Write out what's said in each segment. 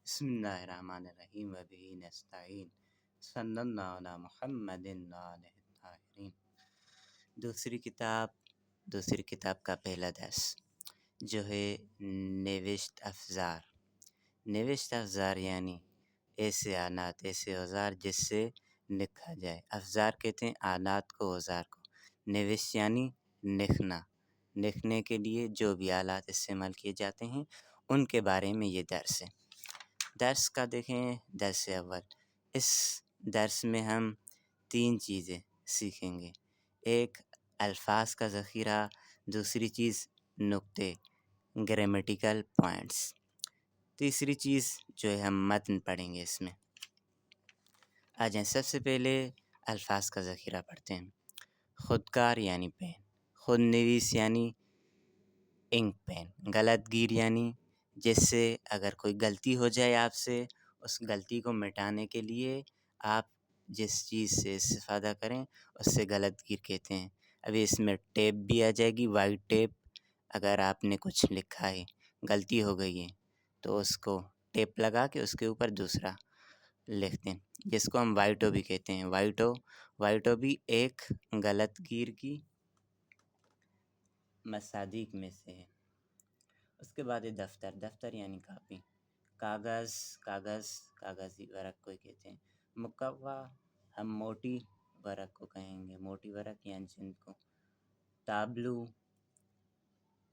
بسم اللہ الرحمن الرحیم وبہ نستعین صلی اللہ علی محمد وآلہ الطاہرین۔ دوسری کتاب کا پہلا درس جو ہے نوشت افزار۔ نوشت افزار یعنی ایسے آلات، ایسے اوزار جس سے لکھا جائے۔ افزار کہتے ہیں آلات کو، اوزار کو۔ نوشت یعنی لکھنا، لکھنے کے لیے جو بھی آلات استعمال کیے جاتے ہیں ان کے بارے میں یہ درس ہے۔ درس کا دیکھیں، درس اول۔ اس درس میں ہم 3 چیزیں سیکھیں گے۔ ایک الفاظ کا ذخیرہ، دوسری چیز نقطے، گرامیٹیکل پوائنٹس، تیسری چیز جو ہے ہم متن پڑھیں گے اس میں۔ آ جائیں، سب سے پہلے الفاظ کا ذخیرہ پڑھتے ہیں۔ خودکار یعنی پین، خود نویس یعنی انک پین، غلط گیر یعنی جس سے اگر کوئی غلطی ہو جائے آپ سے، اس غلطی کو مٹانے کے لیے آپ جس چیز سے استفادہ کریں اس سے غلط گیر کہتے ہیں۔ ابھی اس میں ٹیپ بھی آ جائے گی، وائٹ ٹیپ۔ اگر آپ نے کچھ لکھا ہے، غلطی ہو گئی ہے، تو اس کو ٹیپ لگا کے اس کے اوپر دوسرا لکھتے ہیں، جس کو ہم وائٹو بھی کہتے ہیں۔ وائٹو بھی ایک غلط گیر کی مصادیق میں سے ہے۔ اس کے بعد دفتر یعنی کاپی، کاغذی ورق کو کہتے ہیں۔ مقوا ہم موٹی ورق کو کہیں گے، موٹی ورق یعنی جن کو۔ تابلو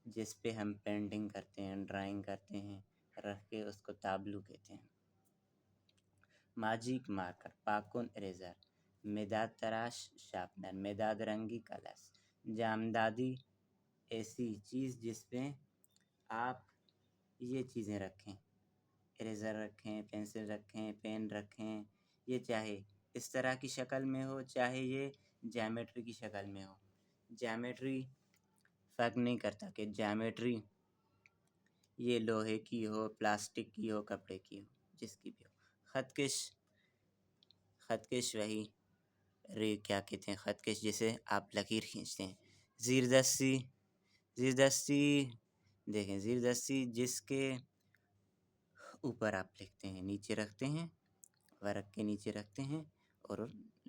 جس پہ ہم پینٹنگ کرتے ہیں، ڈرائنگ کرتے ہیں، رکھ کے اس کو تابلو کہتے ہیں۔ ماجک مارکر، پاکن اریزر، مداد تراش شارپنر، مداد رنگی کلرس، جامدادی ایسی چیز جس پہ آپ یہ چیزیں رکھیں، اریزر رکھیں، پینسل رکھیں، پین رکھیں۔ یہ چاہے اس طرح کی شکل میں ہو، چاہے یہ جیومیٹری کی شکل میں ہو۔ جیومیٹری فرق نہیں کرتا کہ جیومیٹری یہ لوہے کی ہو، پلاسٹک کی ہو، کپڑے کی ہو، جس کی بھی ہو۔ خط کش وہی کیا کہتے ہیں، خط کش جسے آپ لکیر کھینچتے ہیں۔ زیردستی دیکھیں، زیردستی جس کے اوپر آپ لکھتے ہیں، نیچے رکھتے ہیں، ورق کے نیچے رکھتے ہیں اور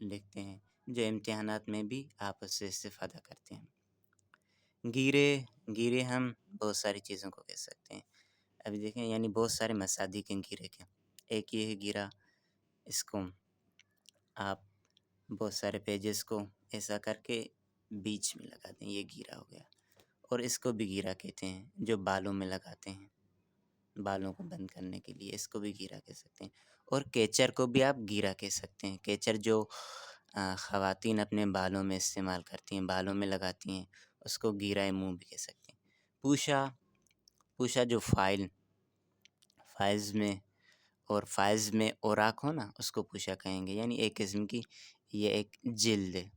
لکھتے ہیں، جو امتحانات میں بھی آپ اس سے استفادہ کرتے ہیں۔ گیرے ہم بہت ساری چیزوں کو کہہ سکتے ہیں۔ ابھی دیکھیں، یعنی بہت سارے مصادیق ہیں گیرے کے۔ ایک یہ ہے گیرا، اس کو آپ بہت سارے پیجز کو ایسا کر کے بیچ میں لگا دیں، یہ گیرا ہو گیا۔ اور اس کو بھی گیرا کہتے ہیں، جو بالوں میں لگاتے ہیں، بالوں کو بند کرنے کے لیے، اس کو بھی گیرا کہہ سکتے ہیں۔ اور کیچر کو بھی آپ گیرا کہہ سکتے ہیں۔ کیچر جو خواتین اپنے بالوں میں استعمال کرتی ہیں، بالوں میں لگاتی ہیں، اس کو گیرا منہ بھی کہہ سکتے ہیں۔ پوشا جو فائلز میں اوراق ہو نا، اس کو پوشا کہیں گے، یعنی ایک قسم کی یہ ایک جلد ہے۔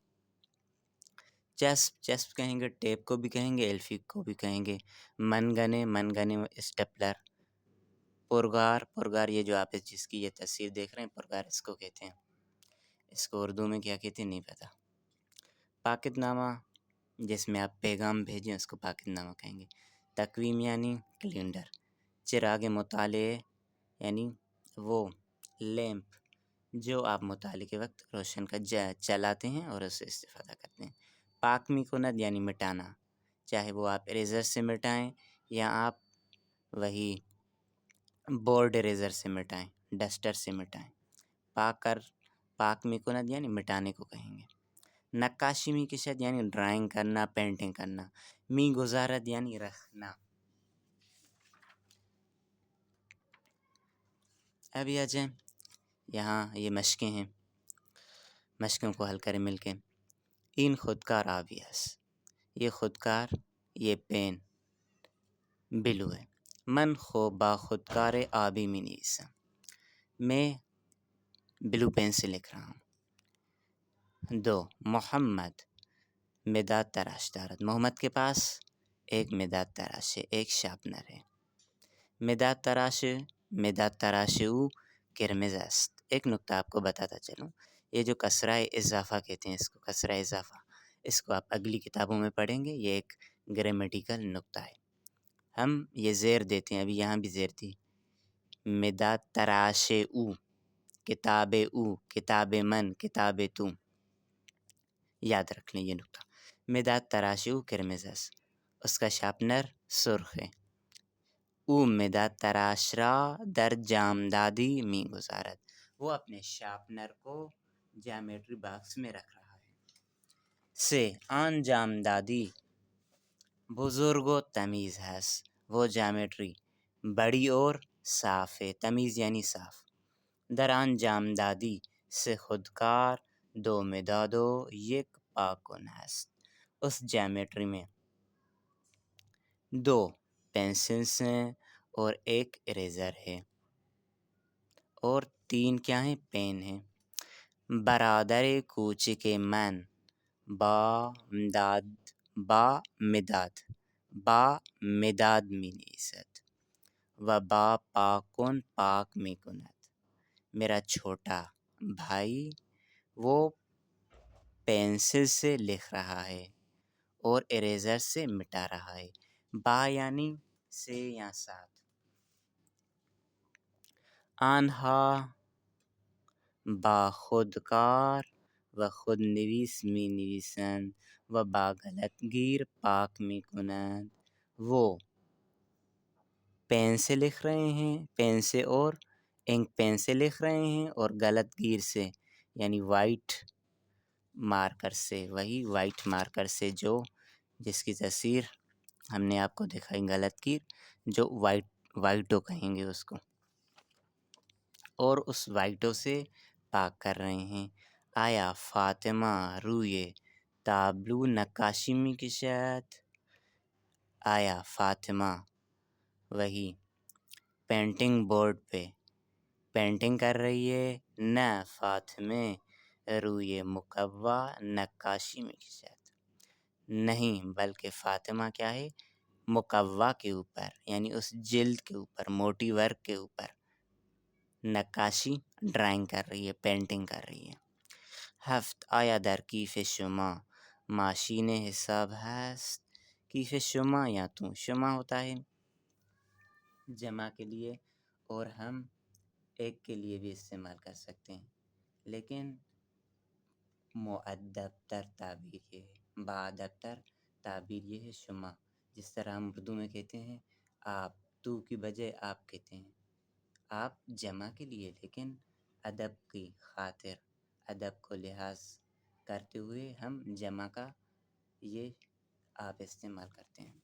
چسپ کہیں گے، ٹیپ کو بھی کہیں گے، ایلفی کو بھی کہیں گے۔ من گنے اسٹیپلر۔ پرگار یہ جو آپ جس کی یہ تصویر دیکھ رہے ہیں، پرگار اس کو کہتے ہیں۔ اس کو اردو میں کیا کہتے ہیں نہیں پتہ۔ پاکٹ نامہ جس میں آپ پیغام بھیجیں، اس کو پاکٹ نامہ کہیں گے۔ تقویم یعنی کیلنڈر۔ چراغ مطالعے یعنی وہ لیمپ جو آپ مطالعے کے وقت روشن کا چلاتے ہیں اور اس سے استفادہ کرتے ہیں۔ پاک می کند یعنی مٹانا، چاہے وہ آپ اریزر سے مٹائیں یا آپ وہی بورڈ اریزر سے مٹائیں، ڈسٹر سے مٹائیں۔ پاک می کند یعنی مٹانے کو کہیں گے۔ نقاشی می کشد یعنی ڈرائنگ کرنا، پینٹنگ کرنا۔ می گزارت یعنی رکھنا۔ ابھی آ جائیں، یہاں یہ مشقیں ہیں، مشقوں کو حل کریں مل کے۔ این خودکار آبیاس، یہ خودکار، یہ پین بلو ہے۔ من خو با خودکار آبی می نویسم، میں بلو پین سے لکھ رہا ہوں۔ 2 محمد مداد تراش دارد، محمد کے پاس ایک مداد تراش ہے، ایک شارپنر ہے۔ مداد تراش او قرمز است۔ ایک نقطہ آپ کو بتاتا چلوں، یہ جو کسرہ اضافہ کہتے ہیں، اس کو کسرہ اضافہ، اس کو آپ اگلی کتابوں میں پڑھیں گے، یہ ایک گرامیٹیکل نقطہ ہے۔ ہم یہ زیر دیتے ہیں، ابھی یہاں بھی زیر دی، مداد تراش او، کتاب او، کتاب من، کتاب تو. یاد رکھ لیں یہ نکتہ. مداد تراش او کرمز است. اس کا شارپنر سرخ ہے. او مداد تراش را در جامدادی می گذارد. وہ اپنے شارپنر کو جیومیٹری باکس میں رکھ رہا ہے. سے آن جامدادی بزرگ و تمیز هست. وہ جیومیٹری بڑی اور صاف ہے. تمیز یعنی صاف. در آن جامدادی سے خودکار دو مداد و یک پاکن هست. اس جیومیٹری میں دو پینسلز ہیں اور ایک اریزر ہے اور تین کیا ہیں؟ پین ہیں. برادر کوچک من با مداد می نویسد و با پاکن پاک می کند. میرا چھوٹا بھائی وہ پینسل سے لکھ رہا ہے اور اریزر سے مٹا رہا ہے. با یعنی سے یا ساتھ. آنہا با خودکار و خودنویس می نویسند و با غلط گیر پاک می کنند. وہ پین سے لکھ رہے ہیں، پین سے اور انک پین سے لکھ رہے ہیں اور غلط گیر سے یعنی وائٹ مارکر سے، وہی وائٹ مارکر سے جو جس کی تصویر ہم نے آپ کو دکھائی، غلط گیر جو وائٹو کہیں گے اس کو، اور اس وائٹو سے پاک کر رہے ہیں. آیا فاطمہ روی تابلو نقاشی می کشد. آیا فاطمہ وہی پینٹنگ بورڈ پہ پینٹنگ کر رہی ہے. نہ فاطمہ روی مکوہ نقاشی می کشد. نہیں بلکہ فاطمہ کیا ہے؟ مکوہ کے اوپر یعنی اس جلد کے اوپر، موٹی ورک کے اوپر نقاشی ڈرائنگ کر رہی ہے، پینٹنگ کر رہی ہے. ہفت آیا در کیف شما ماشین حساب هست. کیف شما یا تو شما ہوتا ہے جمع کے لیے اور ہم ایک کے لیے بھی استعمال کر سکتے ہیں، لیکن مؤدب تر تعبیر یہ ہے، باادب تر تعبیر یہ ہے شما. جس طرح ہم اردو میں کہتے ہیں آپ، تو کی بجائے آپ کہتے ہیں. آپ جمع کے لیے، لیکن ادب کی خاطر، ادب کو لحاظ کرتے ہوئے ہم جمع کا یہ آپ استعمال کرتے ہیں.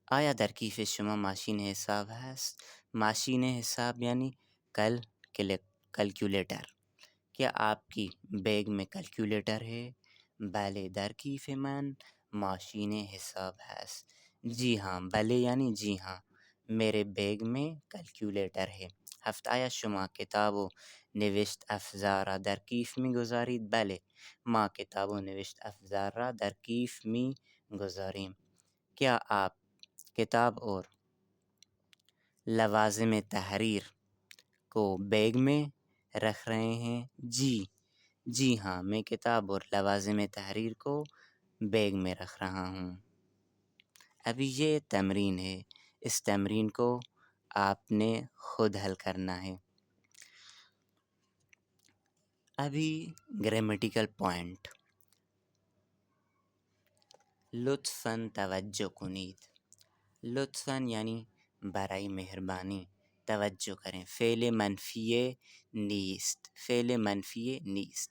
آیا در کیف شما ماشین حساب هست. ماشین حساب یعنی کیلکولیٹر. کیا آپ کی بیگ میں کیلکولیٹر ہے؟ بلے در کیف من ماشین حساب هست. جی ہاں، بلے یعنی جی ہاں، میرے بیگ میں کیلکولیٹر ہے. ہفت آیا شما کتاب و نوشت افزار را در کیف می گذارید. بله ما کتاب و نوشت افزار را در کیف می گذاریم. کیا آپ کتاب اور لوازم تحریر کو بیگ میں رکھ رہے ہیں؟ جی ہاں، میں کتاب اور لوازم تحریر کو بیگ میں رکھ رہا ہوں. ابھی یہ تمرین ہے، اس تمرین کو آپ نے خود حل کرنا ہے. ابھی گرامیٹیکل پوائنٹ. لطفاً توجہ کنید. لطفاً یعنی برائے مہربانی توجہ کریں. فعل منفی نیست. فعل منفی نیست،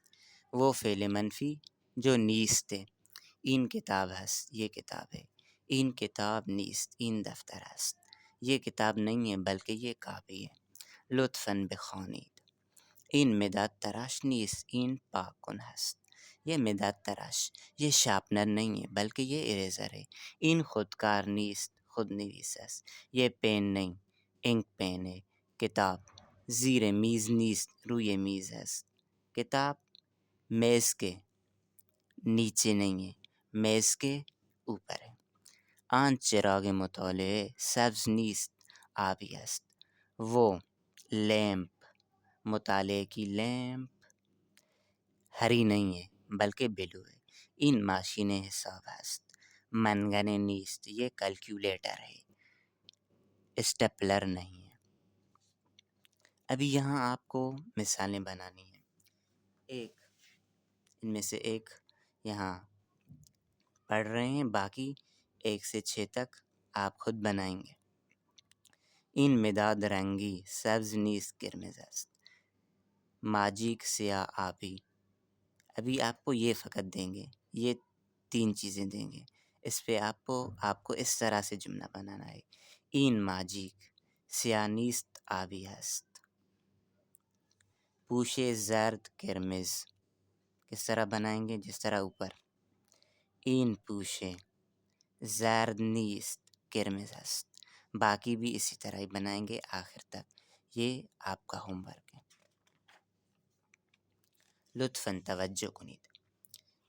وہ فعل منفی جو نیست ہے. این کتاب هست، یہ کتاب ہے. این کتاب نیست، این دفتر است. یہ کتاب نہیں ہے بلکہ یہ کاپی ہے. لطفاً بخوانید. این مداد تراش نیست، این پاکن هست. یہ مداد تراش، یہ شارپنر نہیں ہے بلکہ یہ اریزر ہے. این خودکار نیست، خود نویس است. یہ پین نہیں، انک پین ہے. کتاب زیر میز نیست، روی میز است. کتاب میز کے نیچے نہیں ہے، میز کے اوپر ہے. آن چراغ مطالعه سبز نیست، آبی است. وہ لیمپ، مطالعے کی لیمپ ہری نہیں ہے بلکہ بلو ہے. این ماشین حساب است. منگنه نیست، یہ کیلکولیٹر ہے. اسٹیپلر نہیں ہے۔ ابھی یہاں آپ کو مثالیں بنانی ہیں، ان میں سے ایک یہاں پڑھ رہے ہیں، باقی 1 سے 6 تک آپ خود بنائیں گے۔ این مداد رنگی سبز نیز قرمز است، ماجیک سیاہ آبی۔ ابھی آپ کو یہ فقط دیں گے، یہ 3 چیزیں دیں گے، اس پہ آپ کو اس طرح سے جملہ بنانا ہے۔ این ماجیک سیاہ نیست آبی است، پوشے زرد قرمز۔ کس طرح بنائیں گے؟ جس طرح اوپر، این پوشے زرد نیست قرمز است، باقی بھی اسی طرح ہی بنائیں گے آخر تک۔ یہ آپ کا ہوم ورک ہے۔ لطفاً توجہ کنید،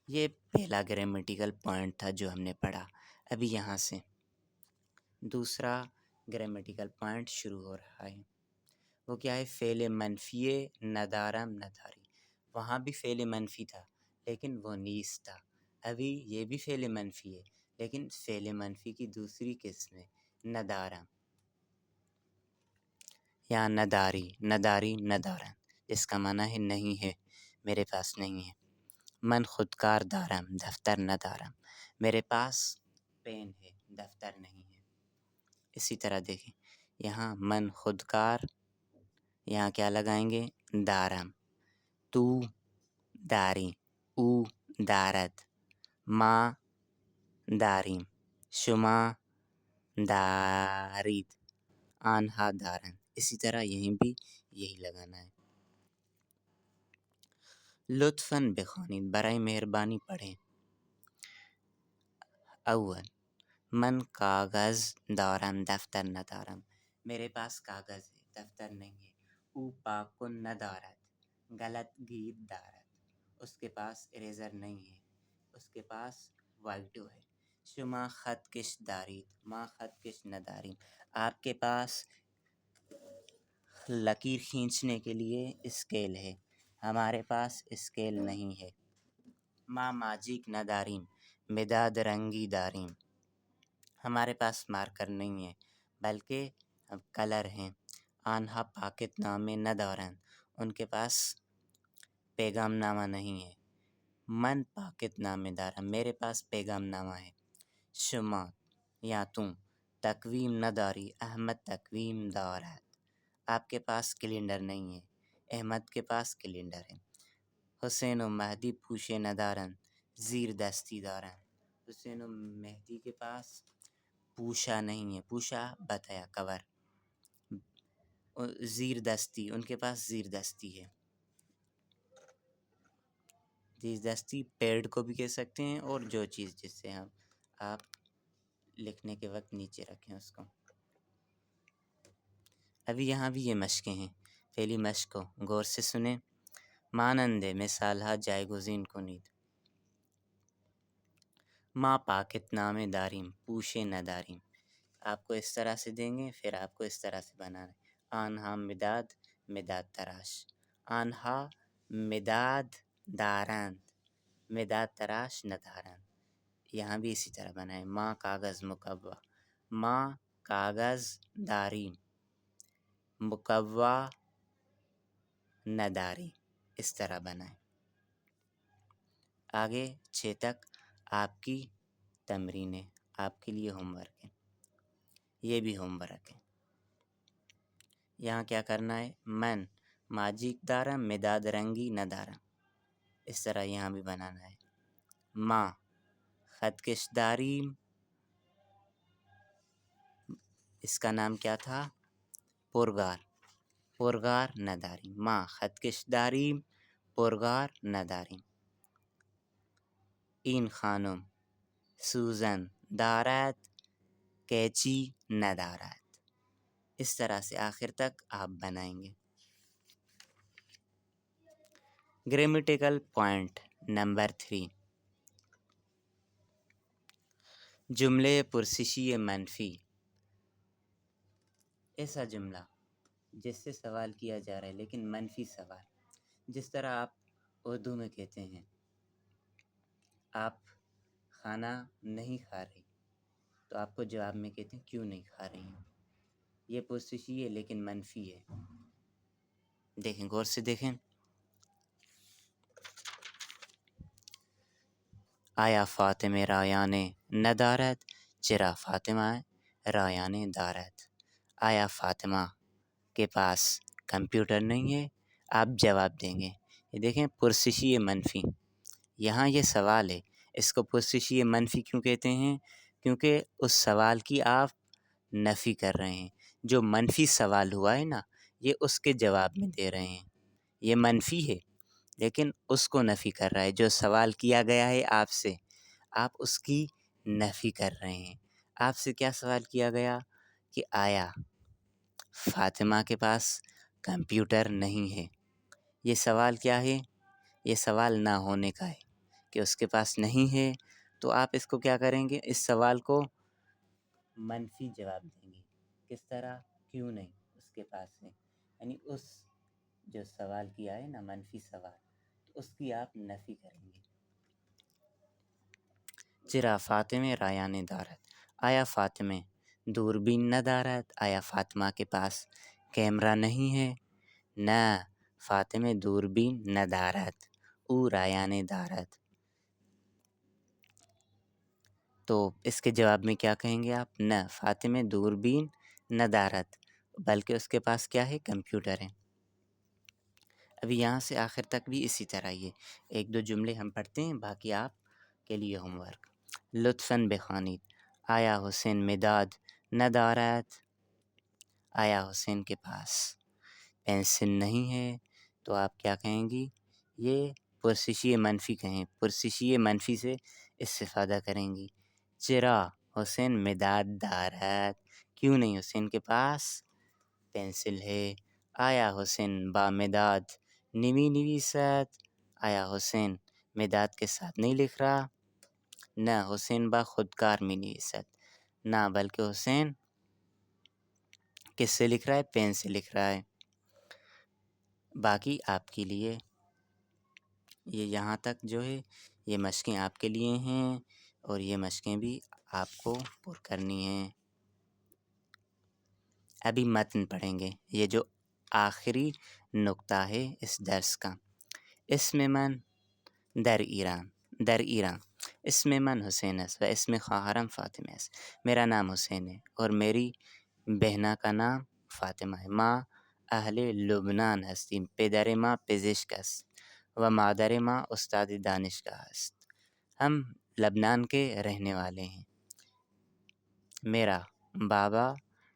یہ پہلا گرامیٹیکل پوائنٹ تھا جو ہم نے پڑھا۔ ابھی یہاں سے دوسرا گرامیٹیکل پوائنٹ شروع ہو رہا ہے، وہ کیا ہے؟ فعل منفی ندارم نداری۔ وہاں بھی فعل منفی تھا لیکن وہ نیست تھا، ابھی یہ بھی فعل منفی ہے لیکن فعل منفی کی دوسری قسم ہے ندارم یا نداری۔ نداری ندارم، اس کا معنی ہے نہیں ہے، میرے پاس نہیں ہے۔ من خودکار دارم دفتر ندارم، میرے پاس پین ہے دفتر نہیں ہے۔ اسی طرح دیکھیں یہاں من خودکار، یہاں کیا لگائیں گے؟ دارم، تو داری، او دارد، ما داریم، شما دارید، آنہا دارن۔ اسی طرح یہیں بھی یہی لگانا ہے۔ لطفاً بخوانید، برائے مہربانی پڑھیں۔ اول، من کاغذ دارم دفتر ندارم، میرے پاس کاغذ ہے دفتر نہیں ہے۔ او پاکن ندارد، غلط گیر دارد، اس کے پاس اریزر نہیں ہے، اس کے پاس وائٹو ہے۔ شما خط کش دارید، ما خط کش نداریم، آپ کے پاس لکیر کھینچنے کے لیے اسکیل ہے، ہمارے پاس اسکیل نہیں ہے۔ ما ماجیک نداریم، مداد رنگی داریم، ہمارے پاس مارکر نہیں ہے بلکہ کلر ہیں۔ آنہا پاکت نامے ندارن، ان کے پاس پیغام نامہ نہیں ہے۔ من پاکت نامے دارم، میرے پاس پیغام نامہ ہے۔ شما یا تم تقویم نداری، احمد تقویم دارد، آپ کے پاس کیلنڈر نہیں ہے، احمد کے پاس کیلنڈر ہے۔ حسین و مہدی پوشے ندارن، زیر دستی دارن، حسین و مہدی کے پاس پوشا نہیں ہے، پوشا بتایا کور، زیر دستی، ان کے پاس زیر دستی ہے۔ زیر دستی پیڈ کو بھی کہہ سکتے ہیں، اور جو چیز جس سے آپ لکھنے کے وقت نیچے رکھیں اس کو۔ ابھی یہاں بھی یہ مشقیں ہیں، پہلی مشق کو غور سے سنیں۔ مانند مثال ہا جائے گزین کنید، ما پاکت نامے داریم پوشے نداریم، آپ کو اس طرح سے دیں گے، پھر آپ کو اس طرح سے بنانا ہے۔ آنہا مداد مداد تراش، آنہا مداد دارند، مداد تراش ندارند، یہاں بھی اسی طرح بنائیں۔ ما کاغذ مکوہ، ما کاغذ داریم، مکوہ نداری، اس طرح بنائیں۔ آگے 6 تک آپ کی تمرینیں، آپ کے لیے ہوم ورک ہے، یہ بھی ہوم ورک ہے۔ یہاں کیا کرنا ہے؟ من ماجیک دارم مداد رنگی ندارم، اس طرح یہاں بھی بنانا ہے۔ ما خط کش داریم، اس کا نام کیا تھا؟ پرگار، پرگار نداریم، ما خط کش داریم پرگار نداریم۔ این خانم سوزن دارد قینچی ندارد، اس طرح سے آخر تک آپ بنائیں گے۔ گرامیٹیکل پوائنٹ نمبر 3، جملے پرسشی منفی، ایسا جملہ جس سے سوال کیا جا رہا ہے لیکن منفی سوال، جس طرح آپ اردو میں کہتے ہیں آپ کھانا نہیں کھا رہی، تو آپ کو جواب میں کہتے ہیں کیوں نہیں کھا رہی ہیں، یہ پرسشی ہے لیکن منفی ہے. دیکھیں غور سے دیکھیں. آیا فاطمه رایان ندارد چرا فاطمہ رایان دارد. آیا فاطمہ کے پاس کمپیوٹر نہیں ہے؟ آپ جواب دیں گے. یہ دیکھیں پرسشی منفی. یہاں یہ سوال ہے. اس کو پرسشی منفی کیوں کہتے ہیں؟ کیونکہ اس سوال کی آپ نفی کر رہے ہیں. جو منفی سوال ہوا ہے نا، یہ اس کے جواب میں دے رہے ہیں. یہ منفی ہے لیکن اس کو نفی کر رہا ہے. جو سوال کیا گیا ہے آپ سے، آپ اس کی نفی کر رہے ہیں. آپ سے کیا سوال کیا گیا کہ آیا فاطمہ کے پاس کمپیوٹر نہیں ہے. یہ سوال کیا ہے؟ یہ سوال نہ ہونے کا ہے کہ اس کے پاس نہیں ہے. تو آپ اس کو کیا کریں گے؟ اس سوال کو منفی جواب دیں گے. کس طرح؟ کیوں نہیں اس کے پاس ہے. یعنی اس جو سوال کیا ہے نا منفی سوال، اس کی آپ نفی کریں گے. چرا فاطمہ رایان دارد. آیا فاطمہ دوربین نہ دارد. آیا فاطمہ کے پاس کیمرہ نہیں ہے؟ نہ فاطمہ دوربین نہ دارد او رایان دارد. تو اس کے جواب میں کیا کہیں گے آپ؟ نہ فاطمہ دوربین نہ دارد، بلکہ اس کے پاس کیا ہے؟ کمپیوٹر ہے. ابھی یہاں سے آخر تک بھی اسی طرح یہ ایک دو جملے ہم پڑھتے ہیں، باقی آپ کے لیے ہوم ورک. لطفاً بخوانید. آیا حسین مداد نہ دارد. آیا حسین کے پاس پینسل نہیں ہے. تو آپ کیا کہیں گی؟ یہ پرسشی منفی کہیں. پرسشی منفی سے استفادہ کریں گی. چرا حسین مداد دارد. کیوں نہیں حسین کے پاس پینسل ہے. آیا حسین با مداد نمی نویسد. آیا حسین مداد کے ساتھ نہیں لکھ رہا. نہ حسین با خودکار می نویسد. نہ بلکہ حسین کس سے لکھ رہا ہے؟ پین سے لکھ رہا ہے. باقی آپ کے لیے یہ یہاں تک جو ہے یہ مشقیں آپ کے لیے ہیں، اور یہ مشقیں بھی آپ کو پر کرنی ہیں. ابھی متن پڑھیں گے. یہ جو آخری نقطہ ہے اس درس کا. اسم من در ایران. در ایران اسم من حسین است و اسم خواهرم فاطمه است. میرا نام حسین ہے اور میری بہنا کا نام فاطمہ ہے. ما اہل لبنان هستیم. پدر ما پزشک است و مادر ما استاد دانشگاه است. ہم لبنان کے رہنے والے ہیں. میرا بابا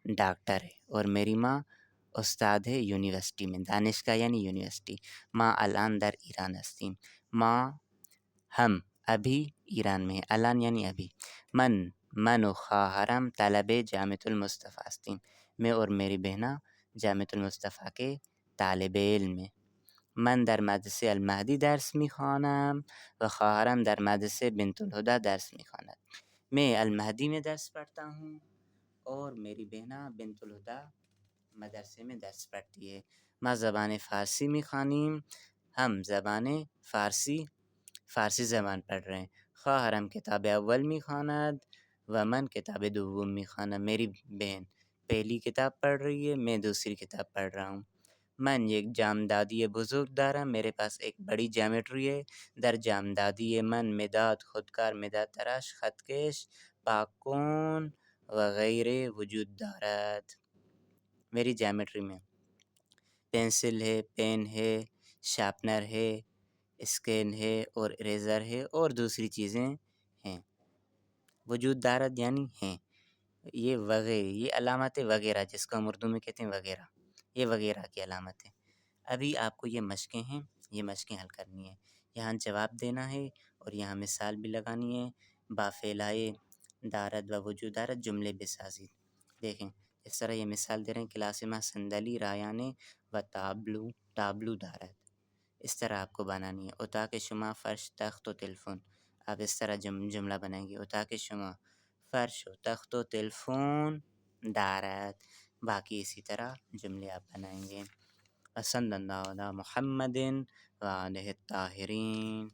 ڈاکٹر ہے اور میری ماں استاد ہے یونیورسٹی میں. دانشگاہ یعنی یونیورسٹی. ما الان در ایران هستیم. ما ہم ابھی ایران میں ہیں. الان یعنی ابھی. من و خواهرم طلب جامعة المصطفی هستیم. میں اور میری بہنا جامعة المصطفی کے طالب علم ہیں. من در مدرسه المهدی درس میخوانم و خواهرم در مدرسه بنت الهدی درس میخواند. میں المہدی میں درس پڑھتا ہوں اور میری بہنا بنت الہدی مدرسے میں درس پڑھتی ہے. ما زبان فارسی میخوانیم. ہم زبان فارسی زبان پڑھ رہے ہیں. خواهرم کتاب اول میخواند و من کتاب دوم میخوانم. میری بہن پہلی کتاب پڑھ رہی ہے، میں دوسری کتاب پڑھ رہا ہوں. من یک جامدادی بزرگ دارم. میرے پاس ایک بڑی جیومیٹری ہے. در جامدادی من مداد، خودکار، مداد تراش، خط کش، پاکون وغیرہ وجود دارد. میری جیومیٹری میں پینسل ہے، پین ہے، شارپنر ہے، اسکین ہے اور اریزر ہے اور دوسری چیزیں ہیں. وجود دارد یعنی ہیں. یہ وغیرہ، یہ علامت وغیرہ جس کو ہم اردو میں کہتے ہیں وغیرہ، یہ وغیرہ کی علامت ہے. ابھی آپ کو یہ مشقیں ہیں، یہ مشقیں حل کرنی ہیں. یہاں جواب دینا ہے اور یہاں مثال بھی لگانی ہے. با فعلائے دارد و وجود دارد جملے بسازی. دیکھیں اس طرح یہ مثال دے رہے ہیں. کلاس میں صندلی رایانے و تابلو دارد. اس طرح آپ کو بنانی ہے. اتاق شما فرش تخت و تلفون. آپ اس طرح جملہ بنائیں گے. اتاق شما فرش و تخت و تلفون دارد. باقی اسی طرح جملے آپ بنائیں گے. وصلی اللہ علی محمد و آلہ الطاہرین.